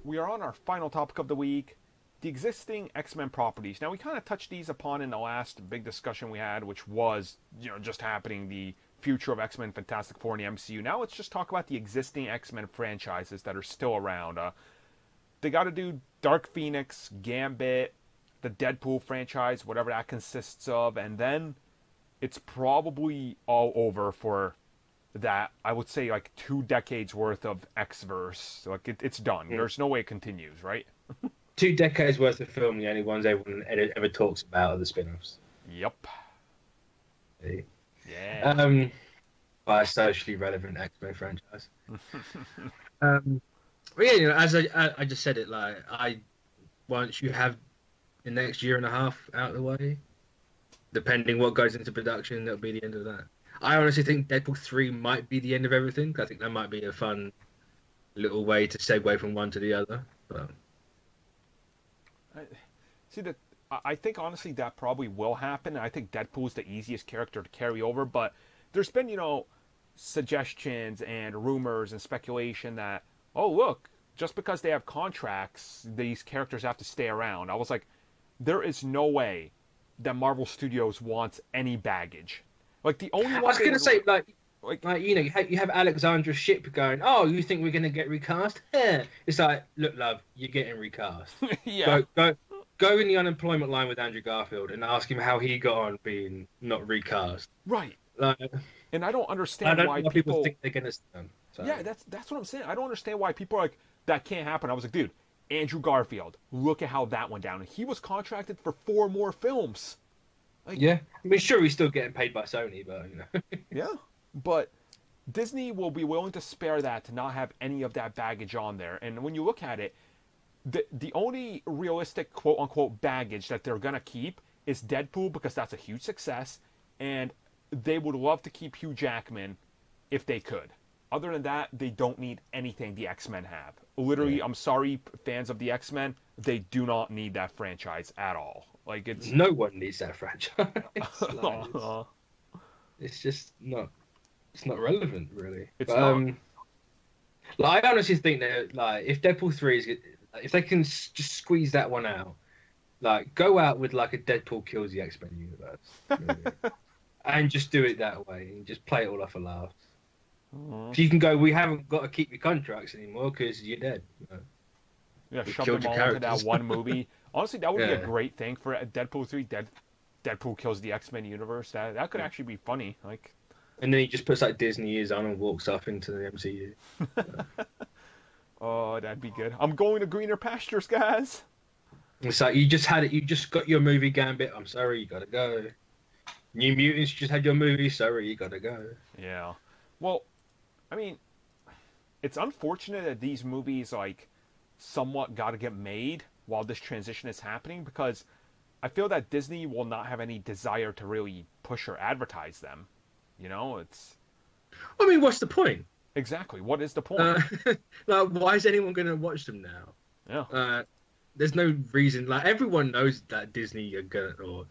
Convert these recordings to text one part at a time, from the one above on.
we are on our final topic of the week, the existing X-Men properties. Now, we kind of touched these upon in the last big discussion we had, which was, just happening, the future of X-Men, Fantastic Four, and the MCU. Now let's just talk about the existing X-Men franchises that are still around. They got to do Dark Phoenix, Gambit, the Deadpool franchise, whatever that consists of, and then it's probably all over for that. I would say like 2 decades worth of X-verse. Like it's done. There's no way it continues, right? 2 decades worth of film. The only ones everyone ever talks about are the spin-offs. Yep. See? Yeah. By a socially relevant X-Men franchise. But yeah, as I just said it, like once you have the next year and a half out of the way, depending what goes into production, that'll be the end of that. I honestly think Deadpool 3 might be the end of everything. I think that might be a fun little way to segue from one to the other. But I think honestly that probably will happen. I think Deadpool's the easiest character to carry over, but there's been, suggestions and rumors and speculation that, oh, look, just because they have contracts, these characters have to stay around. I was like, there is no way that Marvel Studios wants any baggage. Like, the only one... I was going to say, you have Alexandra Shipp going, oh, you think we're going to get recast? It's like, look, love, you're getting recast. Yeah. Go in the unemployment line with Andrew Garfield and ask him how he got on being not recast. Right. Like, and I don't understand why people think they're going to stand. So. Yeah, that's what I'm saying. I don't understand why people are like, that can't happen. I was like, dude, Andrew Garfield, look at how that went down. He was contracted for 4 more films. Like, yeah, I mean, sure, he's still getting paid by Sony, but Yeah, but Disney will be willing to spare that to not have any of that baggage on there. And when you look at it, the only realistic quote unquote baggage that they're gonna keep is Deadpool, because that's a huge success, and they would love to keep Hugh Jackman if they could. Other than that, they don't need anything the X-Men have. Literally, I'm sorry, fans of the X-Men, they do not need that franchise at all. Like, it's no one needs that franchise. It's just not. It's not relevant, really. It's not. Like, I honestly think that, like, if Deadpool 3 is, if they can just squeeze that one out, like, go out with like a Deadpool kills the X-Men universe, really. And just do it that way, and just play it all off a laugh. So you can go, we haven't got to keep your contracts anymore because you're dead. Yeah, shove them all into that one movie. Honestly, that would be a great thing for Deadpool 3. Deadpool kills the X-Men universe. That could actually be funny. Like, and then he just puts like Disney ears on and walks off into the MCU. Oh, that'd be good. I'm going to greener pastures, guys. It's like you just got your movie Gambit. I'm sorry, you gotta go. New Mutants just had your movie. Sorry, you gotta go. Yeah. Well, I mean, it's unfortunate that these movies, like, somewhat got to get made while this transition is happening, because I feel that Disney will not have any desire to really push or advertise them. It's... I mean, what's the point? Exactly. What is the point? Like, why is anyone going to watch them now? Yeah. There's no reason. Like, everyone knows that Disney are going to, or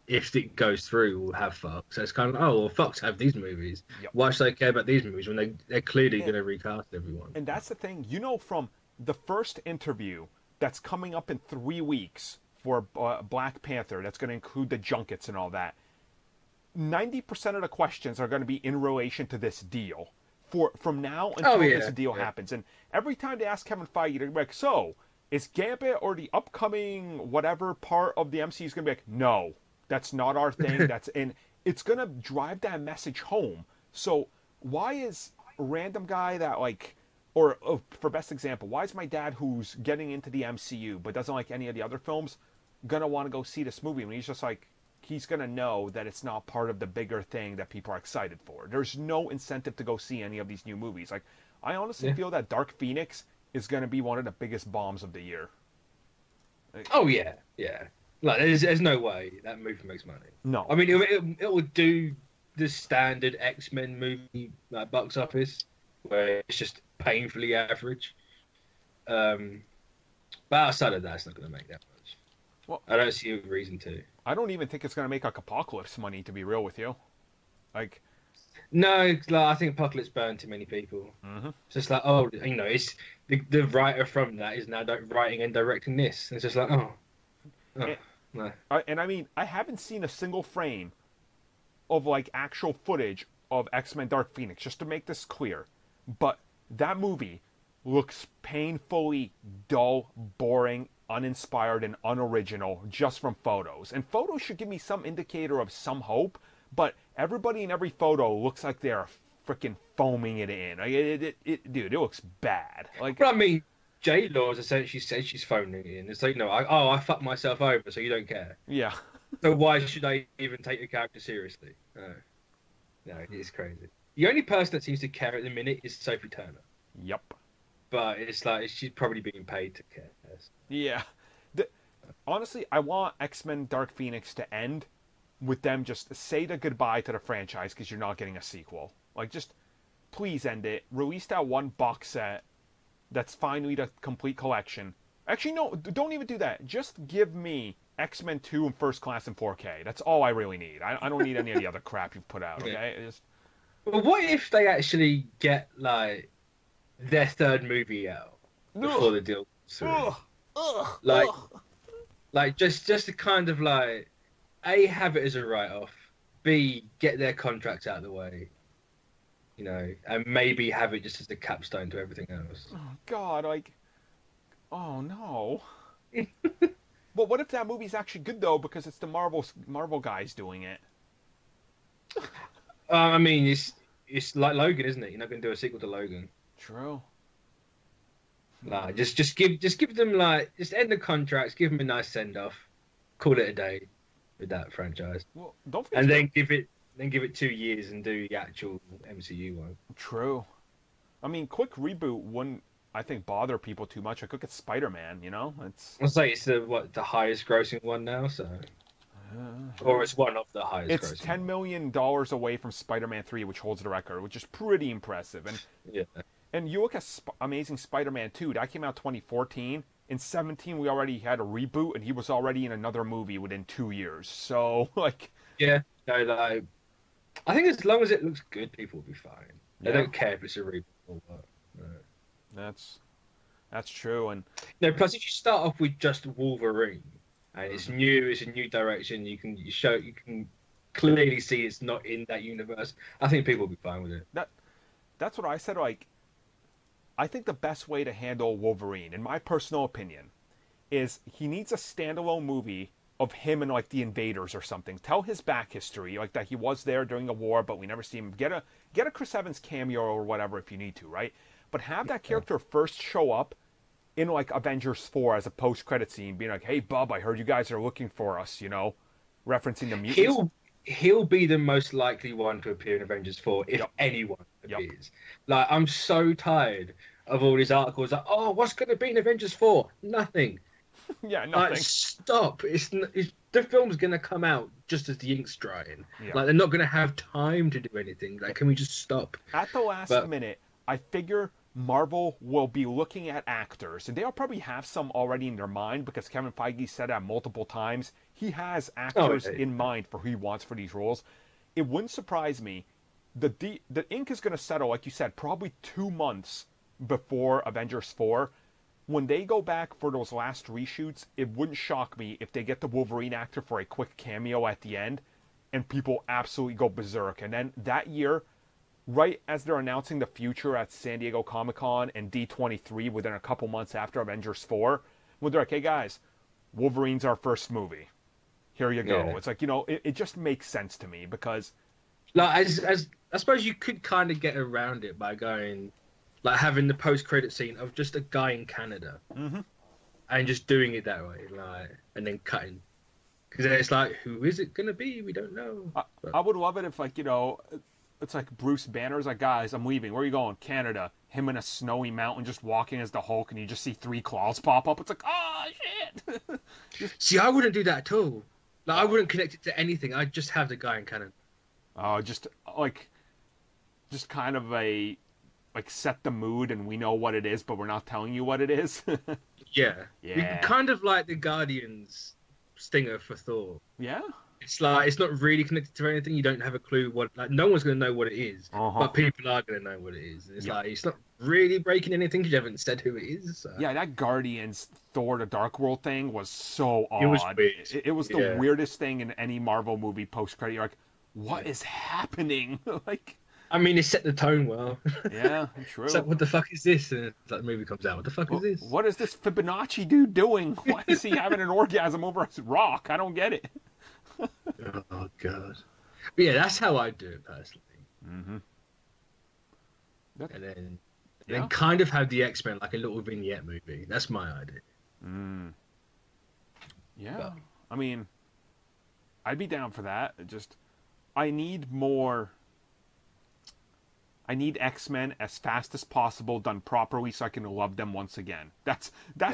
if it goes through, will have Fox. So it's kind of, oh, well, Fox have these movies. Yep. Why should they care about these movies when they're clearly going to recast everyone? And that's the thing. From the first interview that's coming up in 3 weeks for Black Panther, that's going to include the junkets and all that, 90% of the questions are going to be in relation to this deal. From now until this deal happens. And every time they ask Kevin Feige, they're like, so, is Gambit or the upcoming whatever part of the MCU is going to be like, no, that's not our thing. And it's going to drive that message home. So why is a random guy that, like, or for best example, why is my dad, who's getting into the MCU but doesn't like any of the other films, going to want to go see this movie when he's just like, he's going to know that it's not part of the bigger thing that people are excited for. There's no incentive to go see any of these new movies. Like, I honestly feel that Dark Phoenix is going to be one of the biggest bombs of the year. Like, oh, yeah. Like, there's no way that movie makes money. No. I mean, it will do the standard X-Men movie, like, box office, where it's just painfully average. But outside of that, it's not going to make that much. Well, I don't see a reason to. I don't even think it's going to make like Apocalypse money, to be real with you. Like, No, like, I think Apocalypse burned too many people. Hmm. It's just like, oh, it's the writer from that is now writing and directing this. And it's just like, oh, And, no. and I mean, I haven't seen a single frame of like actual footage of X-Men Dark Phoenix, just to make this clear. But that movie looks painfully dull, boring, uninspired, and unoriginal just from photos. And photos should give me some indicator of some hope, but everybody in every photo looks like they're freaking foaming it in. Like, dude, it looks bad. Like, But I mean, J Laws essentially said she's phoning it in. It's like, no, I fucked myself over, so you don't care. yeah, So why should I even take the character seriously? No, it is crazy. The only person that seems to care at the minute is Sophie Turner. yep, But it's like she's probably being paid to care. yeah. Honestly, I want X-Men Dark Phoenix to end with them just say the goodbye to the franchise because you're not getting a sequel. Like, just please end it. Release that one box set that's finally the complete collection. Actually, no, don't even do that. Just give me X-Men 2 and First Class in 4K. That's all I really need. I don't need any of the other crap you've put out, okay? Yeah. Just... Well, what if they actually get like their third movie out before the deal goes through? Like, just to kind of like A, have it as a write-off, B, get their contracts out of the way, and maybe have it just as a capstone to everything else. Oh, God, like... Oh, no. But what if that movie's actually good, though, because it's the Marvel guys doing it? I mean, it's like Logan, isn't it? You're not going to do a sequel to Logan. True. Nah, just give them just end the contracts, give them a nice send off, call it a day with that franchise, Well, don't forget... and then give it 2 years and do the actual MCU one. True. I mean, quick reboot wouldn't, I think, bother people too much. Like, look at Spider-Man, It's... I'll say it's the highest grossing one now, so or it's one of the highest. It's $10 million away from Spider-Man 3, which holds the record, which is pretty impressive. And yeah. And you look at Amazing Spider-Man 2, that came out 2014. In 17, we already had a reboot, and he was already in another movie within 2 years. So, like... Yeah, no, like... I think as long as it looks good, people will be fine. They Yeah. don't care if it's a reboot or what. No. That's true, and... No, plus if you start off with just Wolverine, and it's new, it's a new direction, you can clearly see it's not in that universe, I think people will be fine with it. That's what I said, like... I think the best way to handle Wolverine, in my personal opinion, is he needs a standalone movie of him and like the Invaders or something. Tell his back history, like that he was there during the war, but we never see him. Get a Chris Evans cameo or whatever if you need to, right? But have that character first show up in like Avengers 4 as a post-credit scene, being like, "Hey, Bub, I heard you guys are looking for us," referencing the mutants. He'll be the most likely one to appear in Avengers 4 if anyone appears. Like, I'm so tired of all these articles like, oh, what's going to be in Avengers 4? Nothing. Yeah, nothing. Like, stop. The film's going to come out just as the ink's drying. Yeah. Like, they're not going to have time to do anything. Like, can we just stop? At the last minute, I figure Marvel will be looking at actors, and they'll probably have some already in their mind because Kevin Feige said that multiple times. He has actors in mind for who he wants for these roles. It wouldn't surprise me. The ink is going to settle, like you said, probably 2 months before Avengers 4. When they go back for those last reshoots, it wouldn't shock me if they get the Wolverine actor for a quick cameo at the end, and people absolutely go berserk. And then that year, right as they're announcing the future at San Diego Comic-Con and D23 within a couple months after Avengers 4, when they're like, hey guys, Wolverine's our first movie. Here you go. Yeah. It's like, it just makes sense to me because... Like, as I suppose you could kind of get around it by going, like, having the post-credit scene of just a guy in Canada. Mm-hmm. And just doing it that way, like, and then cutting. Because it's like, who is it going to be? We don't know. I would love it if, like, it's like Bruce Banner's like, guys, I'm leaving. Where are you going? Canada. Him in a snowy mountain just walking as the Hulk, and you just see 3 claws pop up. It's like, oh, shit. See, I wouldn't do that at all. Like, I wouldn't connect it to anything. I'd just have the guy in Canada. Oh, just kind of set the mood, and we know what it is, but we're not telling you what it is. Yeah. Kind of like the Guardians stinger for Thor. Yeah. It's like it's not really connected to anything. You don't have a clue what. Like no one's gonna know what it is, Uh-huh. but people are gonna know what it is. It's Yep. like it's not really breaking anything because you haven't said who it is. So. Yeah, that Guardians Thor the Dark World thing was so It was odd. weird. It was the Yeah. weirdest thing in any Marvel movie post credit. You're like, what is happening? Like, I mean, it set the tone well. yeah, true. It's like, what the fuck is this? And it's like the movie comes out. What the fuck is this? What is this Fibonacci dude doing? Why is he having an orgasm over a rock? I don't get it. Oh god. But yeah, that's how I do it personally. Mm-hmm. And then, Yeah. then kind of have the X-Men like a little vignette movie. That's my idea. Yeah. But- I mean, I'd be down for that. I need more. I need X-Men as fast as possible, done properly, so I can love them once again. That's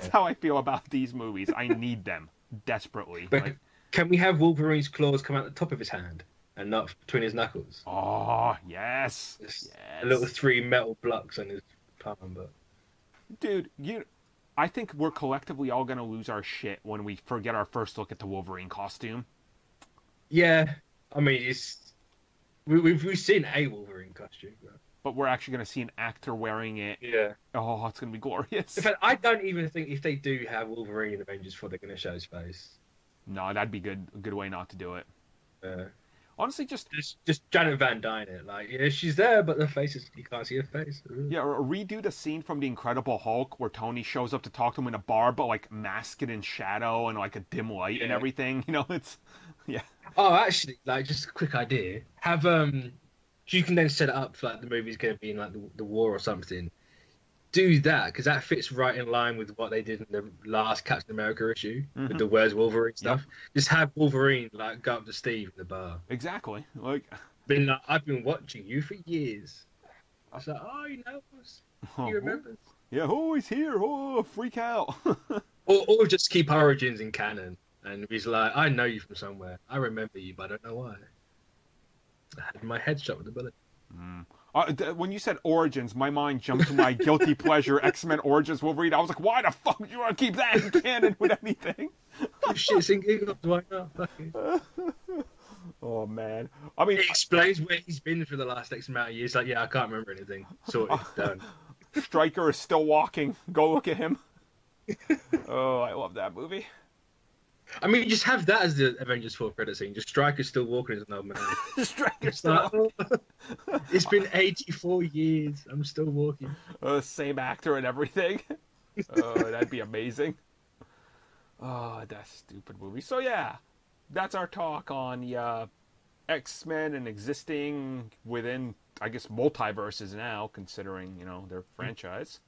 how I feel about these movies. I need them desperately. But Like, can we have Wolverine's claws come out the top of his hand and not between his knuckles? oh yes, Just yes. a little 3 metal blocks on his palm. But Dude, I think we're collectively all gonna lose our shit when we forget our first look at the Wolverine costume. yeah, I mean, we've seen a Wolverine costume. Bro. But we're actually gonna see an actor wearing it. Yeah. Oh, it's gonna be glorious. In fact, I don't even think if they do have Wolverine in Avengers 4, they're going to show his face. No, that'd be good. A good way not to do it. Uh, Honestly, just just Janet Van Dyne it. Like, yeah, she's there, but the face is, you can't see her face. yeah, or redo the scene from The Incredible Hulk where Tony shows up to talk to him in a bar, but like masked in shadow and like a dim light and Yeah. everything. You know, it's yeah. Oh, actually, like, just a quick idea. Have, you can then set it up for, like, the movie's going to be in, like, the war or something. Do that, because that fits right in line with what they did in the last Captain America issue, with the Where's Wolverine stuff. Just have Wolverine, like, go up to Steve in the bar. Exactly. Like, I've been watching you for years. I was like, oh, he knows. He remembers. yeah. Oh, he's here. Oh, freak out. Or just keep Origins in canon. And he's like, I know you from somewhere. I remember you, but I don't know why. I had my head shot with a bullet. When you said Origins, my mind jumped to my guilty pleasure X-Men Origins Wolverine. I was like, why the fuck would you want to keep that in canon with anything? Oh, shit, and giggles, why not? Fuck it. Oh man. I mean, It explains where he's been for the last X amount of years. Like, yeah, I can't remember anything. Sorted, done. Stryker is still walking. Go look at him. Oh, I love that movie. I mean, just have that as the Avengers 4 credit scene. Just Stryker still walking as an old man. Stryker's Like, still oh, it's been 84 years. I'm still walking. same actor and everything. Oh, that'd be amazing. Oh, that stupid movie. So yeah, that's our talk on the X-Men and existing within, I guess, multiverses now, considering their franchise.